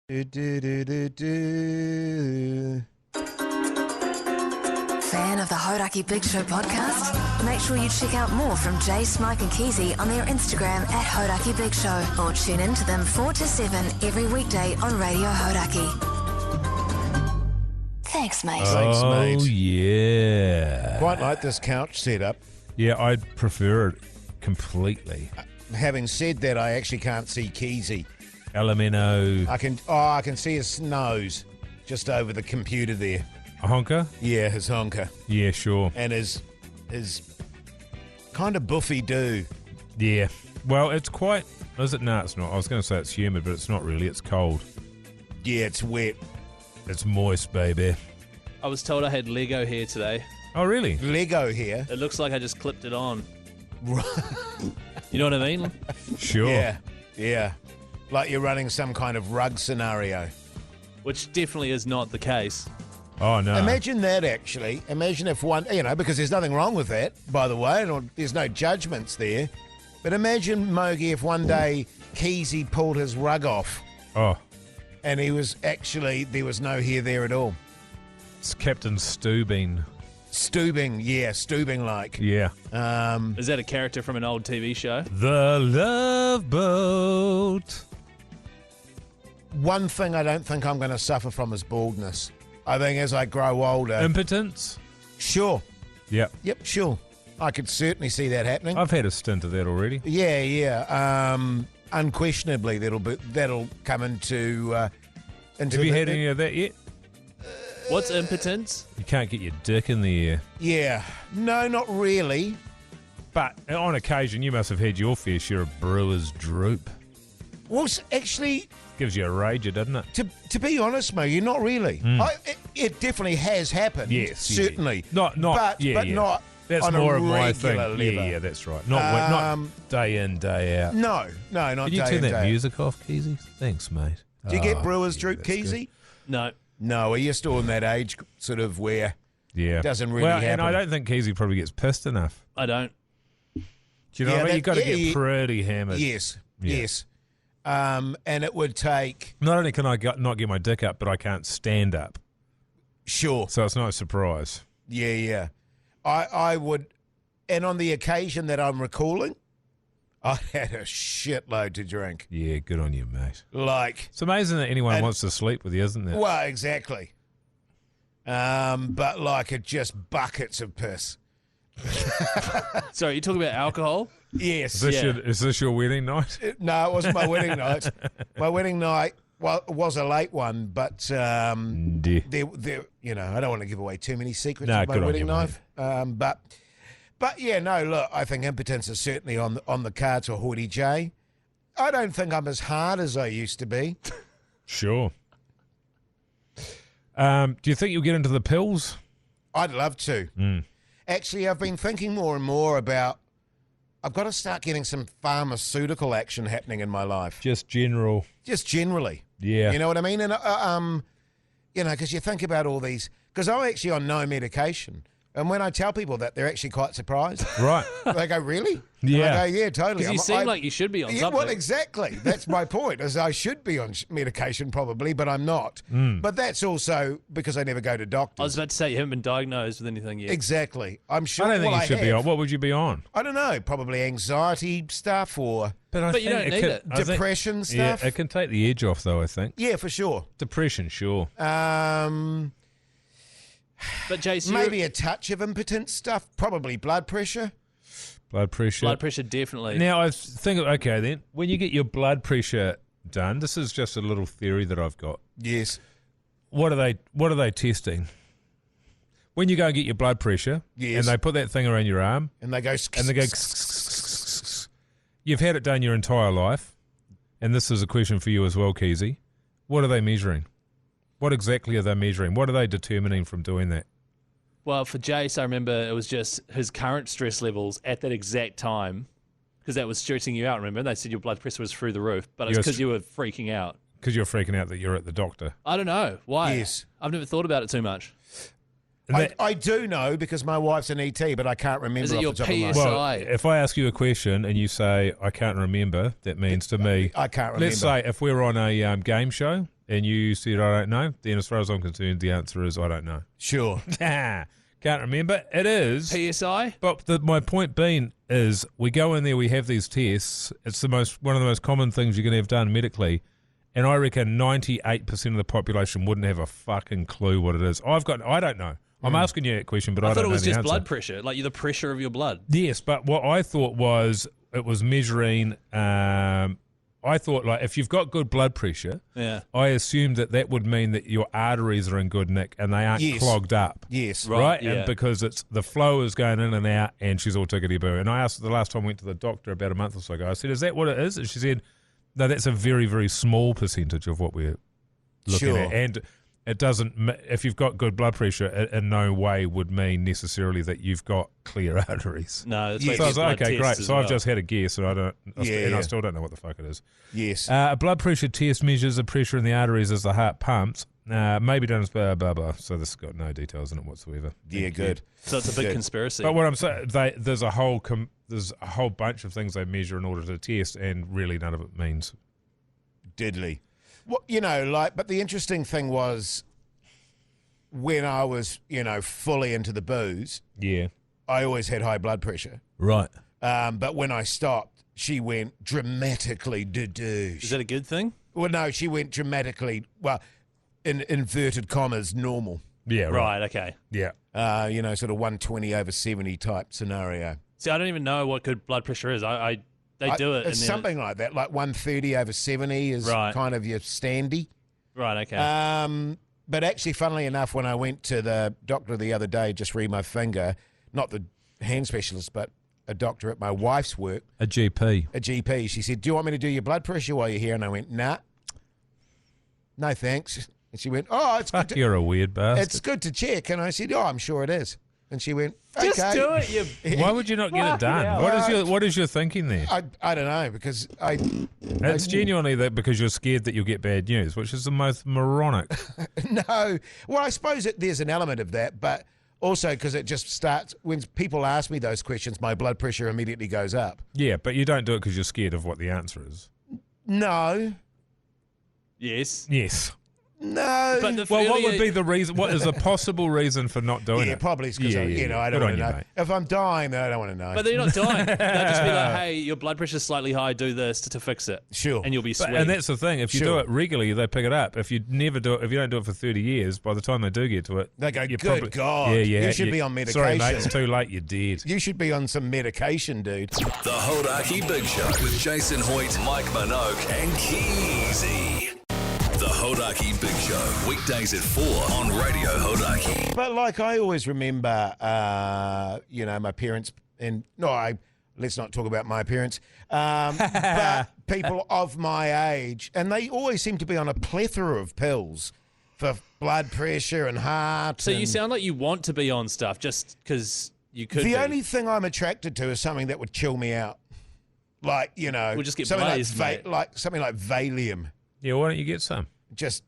Do, do, do, do, do. Fan of the Hodaki Big Show podcast? Make sure you check out more from Jay, Smike and Keezy on their Instagram at Hodaki Big Show, or tune in to them 4 to 7 every weekday on Radio Hodaki. Thanks, mate. Thanks, mate. Oh, yeah. Quite like this couch setup. Yeah, I'd prefer it completely. Having said that, I actually can't see Keezy. Alamino. I can see his nose just over the computer there. A honker? Yeah, his honker. Yeah, sure. And his kind of buffy do. Yeah. Well, it's quite... Is it? No, it's not. I was going to say it's humid, but it's not really. It's cold. Yeah, it's wet. It's moist, baby. I was told I had Lego hair today. Oh, really? Lego here. It looks like I just clipped it on. You know what I mean? Sure. Yeah. Like you're running some kind of rug scenario. Which definitely is not the case. Oh, no. Imagine that, actually. Imagine if one, because there's nothing wrong with that, by the way, and there's no judgments there. But imagine, Mogi, if one day Keezy pulled his rug off Oh, and there was no hair there at all. it's Captain Stubing. Stoobing like. Yeah. Is that a character from an old TV show? The Love Boat. One thing I don't think I'm going to suffer from is baldness. I think as I grow older... Impotence. Sure. Yep. Yep, sure. I could certainly see that happening. I've had a stint of that already. Yeah. Unquestionably, that'll come into Have you had any of that yet? What's impotence? You can't get your dick in the air. Yeah. No, not really. But on occasion, you must have had your fair share of brewer's droop. Well, actually, Gives you a rager, doesn't it? to be honest, Mo, not really. It definitely has happened. Yes, certainly. Not. But not. That's on more a of my thing. regular level. Yeah, that's right. Not day in, day out. No, not Can you day turn in, that day out. music off, Keezy? Thanks, mate. Do you get Oh, brewer's yeah, droop, that's Keezy? No. No, you're still in that age sort of where Yeah. it doesn't really well, happen. and I don't think Keezy probably gets pissed enough. I don't. Do you know Yeah, what I mean? You've got to yeah, get pretty hammered. Yes, Yeah. yes. And it would take... Not only can I not get my dick up, but I can't stand up. Sure. So it's no surprise. Yeah. I would... And on the occasion that I'm recalling, I had a shitload to drink. Yeah, good on you, mate. Like... It's amazing that anyone And- wants to sleep with you, isn't it? Well, exactly. But like it just buckets of piss. Sorry, you talking about alcohol? Yes. Is this your wedding night? No, it wasn't my wedding night. My wedding night was a late one, but Dear. there, I don't want to give away too many secrets No, of my good on wedding you, night. But yeah, no, look, I think impotence is certainly on the cards for Hoity J. I don't think I'm as hard as I used to be. Sure. Do you think you'll get into the pills? I'd love to. Actually, I've been thinking more and more about I've got to start getting some pharmaceutical action happening in my life. Just general. Just generally. Yeah. You know what I mean? And, because you think about all these, because I'm actually on no medication. And when I tell people that, they're actually quite surprised. Right. They go, really? Yeah. And I go, yeah, totally. Because you seem like you should be on Yeah, something. well, exactly. That's my point, is I should be on medication probably, but I'm not. But that's also because I never go to doctors. I was about to say you haven't been diagnosed with anything yet. Exactly. I'm sure. I don't think well, you should be have. on. What would you be on? I don't know. Probably anxiety stuff or But you don't need it. I think- depression stuff. Yeah, it can take the edge off, though, I think. Yeah, for sure. Depression, sure. But Jason, Maybe a touch of impotence stuff. Probably blood pressure. Blood pressure. blood pressure definitely. Now, I think, okay, then, when you get your blood pressure done, this is just a little theory that I've got. Yes. What are they testing? When you go and get your blood pressure, Yes. and they put that thing around your arm, And they go. and they go, you've had it done your entire life, and this is a question for you as well, Keezy. What are they measuring? What exactly are they measuring? What are they determining from doing that? Well, for Jace, I remember it was just his current stress levels at that exact time, because that was stressing you out, remember? They said your blood pressure was through the roof, but it's You're because you were freaking out. Because you're freaking out that you're at the doctor. I don't know. Why? Yes. I've never thought about it too much. I do know because my wife's an ET, but I can't remember. Is it off your the top of my PSI? head. Well, if I ask you a question and you say, I can't remember, that means to me... I can't remember. Let's say if we're on a game show and you said, I don't know, then as far as I'm concerned, the answer is, I don't know. Sure. Can't remember. It is. PSI? But my point being is we go in there, we have these tests. It's one of the most common things you can have done medically. And I reckon 98% of the population wouldn't have a fucking clue what it is. I don't know. I'm asking you that question, but I don't know thought it was the just answer. blood pressure, like the pressure of your blood. Yes, but what I thought was it was measuring. I thought like if you've got good blood pressure, Yeah. I assumed that would mean that your arteries are in good nick and they aren't Yes. clogged up. Yes. Right, yeah. and because it's the flow is going in and out, and she's all tickety boo. And I asked her the last time I went to the doctor about a month or so ago. I said, "Is that what it is?" And she said, "No, that's a very, very small percentage of what we're looking Sure. at." And it doesn't. If you've got good blood pressure, it in no way would mean necessarily that you've got clear arteries. No, that's Yeah. why So I you was get like, blood okay, great. tests as So I've well. just had a guess, and I Yeah. still don't know what the fuck it is. Yes. A blood pressure test measures the pressure in the arteries as the heart pumps. Maybe done as blah, blah, blah. So this has got no details in it whatsoever. Yeah, good. So it's a big Good. conspiracy. But what I'm saying, there's a whole bunch of things they measure in order to test, and really none of it means. Diddly. Well, but the interesting thing was when I was, fully into the booze, Yeah. I always had high blood pressure. Right. But when I stopped, she went dramatically doo-doo. Is that a good thing? Well, no, she went dramatically, in inverted commas, normal. Yeah. Right, okay. Yeah. Sort of 120/70 type scenario. See, I don't even know what good blood pressure is. They do it. It's and then something like that, like 130/70 is Right. kind of your standy. Right, okay. But actually, funnily enough, when I went to the doctor the other day, just read my finger, not the hand specialist, but a doctor at my wife's work, A GP. a GP, she said, "Do you want me to do your blood pressure while you're here?" And I went, "Nah, no thanks." And she went, "Oh, it's Fuck, good. you're a weird bastard. It's good to check." And I said, "Oh, I'm sure it is." And she went, "Okay." Just do it, you... Why would you not get it Fucking done? hell. What is your thinking there? I don't know because It's genuinely that because you're scared that you'll get bad news, which is the most moronic. no. Well, I suppose there's an element of that, but also because it just starts when people ask me those questions, my blood pressure immediately goes up. Yeah, but you don't do it because you're scared of what the answer is. No, Yes. no. But the Well, what earlier- would be the reason? What is a possible reason for not doing yeah, it? probably because I Good don't on want to you, know. mate. If I'm dying, then I don't want to know. But they're not dying. They'll just be like, hey, your blood pressure's slightly high, do this to fix it. Sure. And you'll be sweet. And that's the thing. If you do Sure. it regularly, they pick it up. If you never do it, if you don't do it for 30 years, by the time they do get to it, They go, you're "Good God, you should be on Sorry, mate, medication." it's too late. You're dead. You should be on some medication, dude. The Hodaki Big Show with Jason Hoyt, Mike Minogue, and Keezy. The Hodaki Big Show, weekdays at 4 on Radio Hodaki. But like I always remember, my parents, let's not talk about my parents, but people of my age, and they always seem to be on a plethora of pills for blood pressure and heart. so you and sound like you want to be on stuff just because you could the be. only thing I'm attracted to is something that would chill me out, like We'll just get something blazed, mate. like something like Valium. Yeah, why don't you get some? Because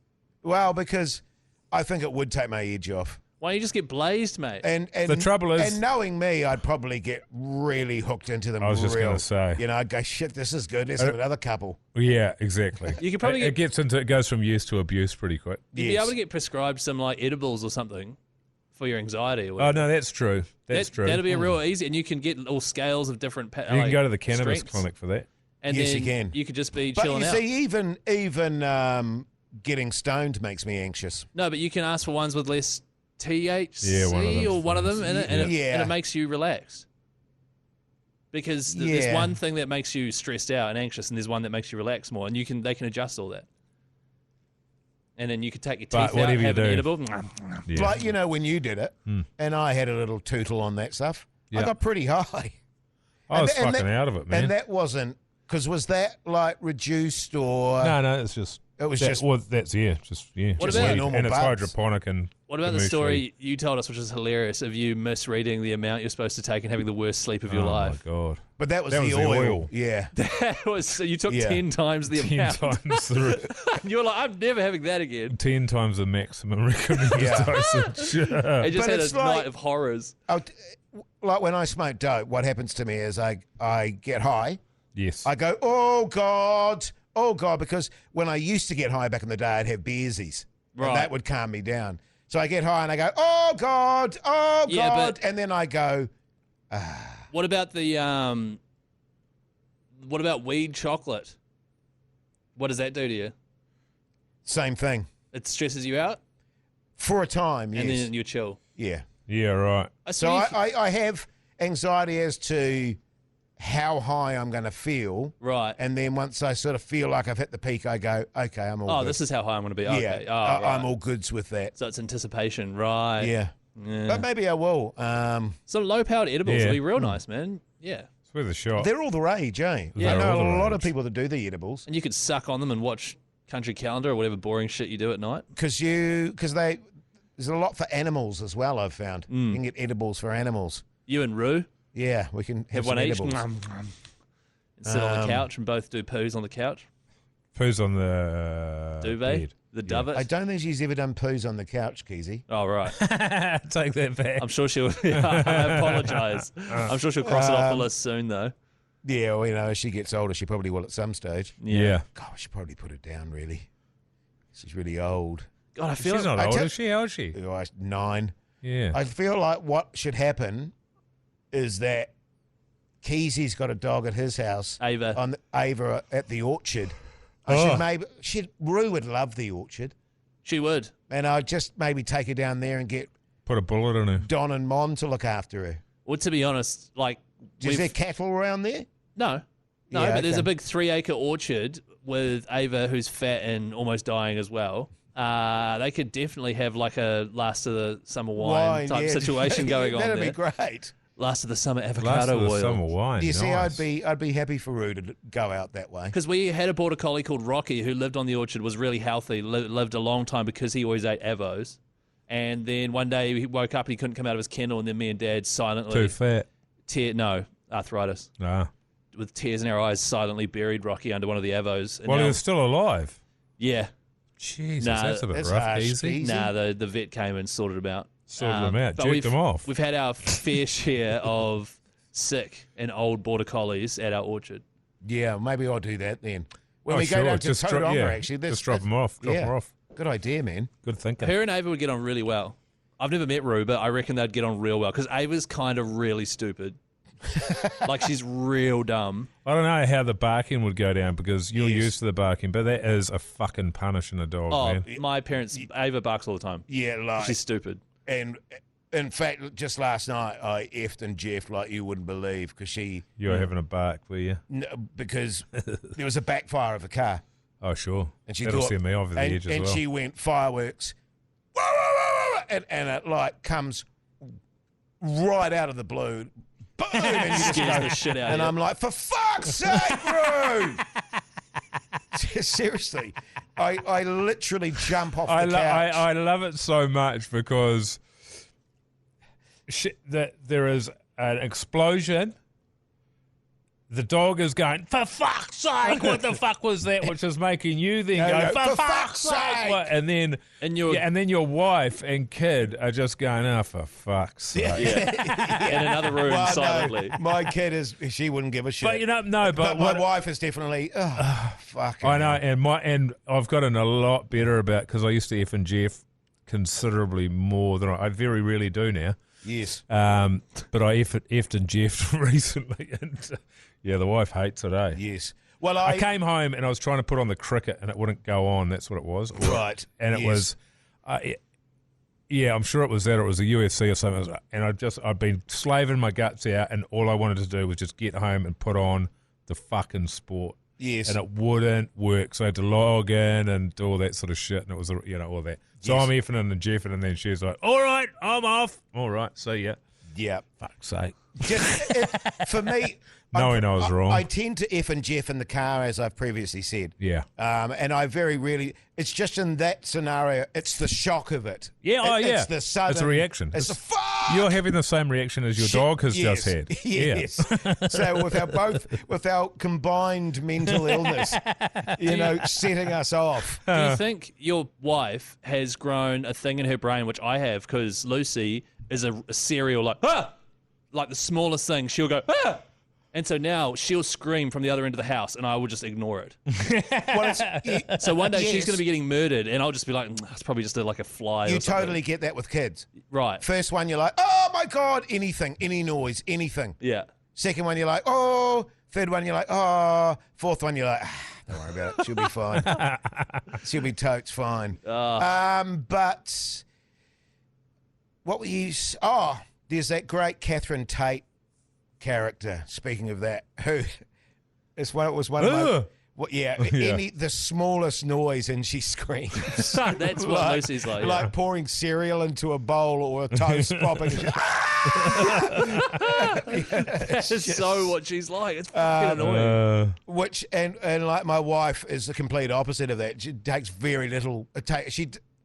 I think it would take my edge off. Why don't you just get blazed, mate? And The trouble is- and knowing me, I'd probably get really hooked into them. I was just real, gonna say. I'd go, shit, this is good. Let's have another couple. Yeah, exactly. You could probably it goes from use to abuse pretty quick. You'd be able to get prescribed some like edibles or something for your anxiety. Or Oh whatever. no, that's true. That's true. That'd be a real easy, and you can get all scales of different. You can go to the cannabis clinic for that. and Yes, then you can. You could just be But chilling you out. see, even getting stoned makes me anxious. No, but you can ask for ones with less THC Yeah, one of them's or one of them, and Yeah. it makes you relax. Because Yeah. there's one thing that makes you stressed out and anxious, and there's one that makes you relax more, and they can adjust all that. And then you could take your But teeth out, whatever you have an do- edible. Yeah. Like, when you did it, and I had a little tootle on that stuff, I Yeah. got pretty high. I was And fucking out of it, man. And that wasn't, because was that like reduced or? No, it's just It was Just What just weed. about- And it's bugs. hydroponic and What about the commercially- story you told us, which is hilarious, of you misreading the amount you're supposed to take and having the worst sleep of your life? Oh my god! but that was That the was the oil. oil. Yeah. That was so you took Yeah. 10 times the 10 amount. times the And you're like, I'm never having that again. 10 times the maximum recommended Yeah. It dosage. just But had it's a like- night of horrors. Like when I smoke dope, what happens to me is I get high. Yes. I go, oh God, because when I used to get high back in the day, I'd have beersies. Right. And that would calm me down. So I get high and I go, oh God, Yeah, but- and then I go, What about the what about weed chocolate? What does that do to you? same thing. It stresses you out, For a time, yes. and then you chill. Yeah. Yeah, right. So I have anxiety as to how high I'm going to feel. Right. And then once I sort of feel like I've hit the peak, I go, okay, I'm all Oh, good. this is how high I'm going to be. yeah, Okay. Oh, right. I'm all goods with that. So it's anticipation, right? Yeah. Yeah. But maybe I will. Some low-powered edibles Yeah. would be real nice, man. Yeah. It's worth a shot. They're all the rage, eh? Yeah. I They're know all the a lot of rage. people that do the edibles And you could suck on them and watch Country Calendar or whatever boring shit you do at night. because there's a lot for animals as well. I've found you can get edibles for animals. You and Rue Yeah, we can have have one some each. edibles. And sit on the couch and both do poos on the couch. Poos on the Duvet. bed. The dovet. I don't think she's ever done poos on the couch, Keezy. Oh, right. Take that back. I'm sure she'll. I apologise. I'm sure she'll cross it off the list soon, though. Yeah, well, as she gets older, she probably will at some stage. Yeah. God, I should probably put her down, really. She's really old. God, I feel She's like not I old, tell- is she? How old is she? 9. Yeah. I feel like what should happen is that Keezy's got a dog at his house. Ava. On Ava at the orchard. Oh. Rue would love the orchard. she would. And I'd just maybe take her down there and get Put a bullet in her. Don and Mon to look after her. Well, to be honest, like Is there cattle around there? no, Yeah, but there's okay. a big 3-acre orchard with Ava, who's fat and almost dying as well. They could definitely have like a last of the summer wine type yeah. situation going on That'd there. be great. Last of the summer Last avocado of the oil. summer wine. You see, nice. I'd be happy for Rue to go out that way. Because we had a border collie called Rocky who lived on the orchard, was really healthy, lived a long time because he always ate avos. And then one day he woke up and he couldn't come out of his kennel, and then me and Dad silently Too fat. arthritis, Nah. with tears in our eyes, silently buried Rocky under one of the avos. And Well, now- he was still alive. yeah, Jesus, Nah, that's a bit that's rough, harsh, easy. Easy. nah, the vet came and sorted him out. Sorted him out, but jerked we've- him off. We've had our fair share of sick and old border collies at our orchard. Yeah, maybe I'll do that then. When Oh, we sure, go down to just Tauranga, yeah, actually. just drop them off. Drop yeah. them off. Good idea, man. Good thinking. Her and Ava would get on really well. I've never met Rue, but I reckon they'd get on real well because Ava's kind of really stupid. Like she's real dumb. I don't know how the barking would go down because you're Yes. used to the barking, but that is a fucking punishing a dog, Oh, man. my parents, Ava barks all the time. Yeah, like, She's stupid. and in fact, just last night I effed and Jeff like you wouldn't believe because You were having a bark, were you? because there was a backfire of a car Oh, sure. and she That'll thought, send me over the and, edge as and well. she went fireworks, wah, wah, wah, wah, and it like comes right out of the blue. Boom, and you just Scares go, the shit out of and you. I'm like, for fuck's sake, bro! Seriously, I literally jump off the couch. I love it so much because that there is an explosion. The dog is going, for fuck's sake, what the fuck was that? Which is making you then Yeah, go, for fuck's sake. What? And then And you're- and then your wife and kid are just going, oh, for fuck's sake. In another room, Well, no, silently. my kid she wouldn't give a shit. But you know, no, but but my wife is definitely, fuck. I know, and I've gotten a lot better about because I used to Effin Jeff considerably more than I very rarely do now. Yes. But I effed and Jeff recently, and yeah, the wife hates it, eh? Yes. Well, I came home and I was trying to put on the cricket and it wouldn't go on. That's what it was. Right. And it Yes. was, yeah, I'm sure it was that or it was the UFC or something. And I'd been slaving my guts out and all I wanted to do was just get home and put on the fucking sport. Yes. And it wouldn't work. So I had to log in and do all that sort of shit. And it was, all that. So Yes. I'm effing and Jeffin and then she's like, all right, I'm off. All right, see ya. Yeah. Fuck's sake. For me, Knowing I was wrong. I tend to F and Jeff in the car, as I've previously said. Yeah. And I very rarely. It's just in that scenario. It's the shock of it. Yeah, It's the sudden. It's a reaction. It's the fuck. You're having the same reaction as your dog has just had. Yes. So with our combined mental illness, setting us off. Do you think your wife has grown a thing in her brain, which I have, because Lucy is a serial like the smallest thing, she'll go, ah! And so now she'll scream from the other end of the house and I will just ignore it. So one day she's going to be getting murdered and I'll just be like, it's probably just like a fly. You or something. totally get that with kids. Right. First one, you're like, oh my God, anything, any noise, anything. Yeah. Second one, you're like, oh. Third one, you're like, oh. Fourth one, you're like, don't worry about it. She'll be fine. She'll be totes fine. But what were you... Oh, there's that great Catherine Tate character, speaking of that, who was one of my... the smallest noise and she screams. That's what Lucy's like. Like pouring cereal into a bowl or a toast popping. That's just so what she's like. It's fucking annoying. Which and like my wife is the complete opposite of that. She takes very little.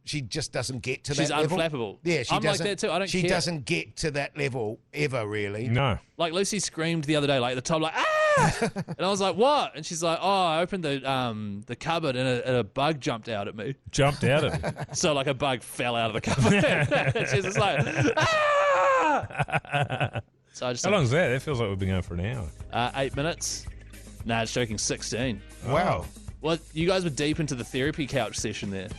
She just doesn't get to She's that level. She's unflappable. Yeah, I'm like that too. I don't care. She doesn't get to that level ever, really. No. Like Lucy screamed the other day, like at the top, like, ah! And I was like, what? And she's like, oh, I opened the cupboard and a bug jumped out at me. Jumped out at me. So like a bug fell out of the cupboard. She's just like, ah! So I just How long is that? That feels like we've been going for an hour. 8 minutes. Nah, it's joking, 16. Wow. Well, you guys were deep into the therapy couch session there.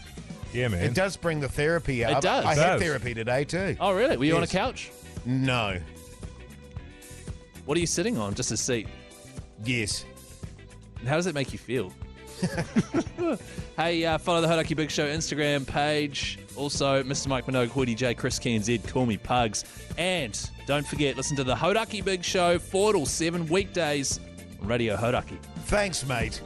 Yeah, man. It does bring the therapy up. It does. I It had does. therapy today too. Oh, really? Were you on a Yes. couch? No. What are you sitting on? Just a seat? Yes. And how does it make you feel? Hey, follow the Hodaki Big Show Instagram page. Also, Mr. Mike Minogue, Hoodie J, Chris Key and Zed, call me Pugs. And don't forget, listen to the Hodaki Big Show 4 till 7 weekdays on Radio Hodaki. Thanks, mate.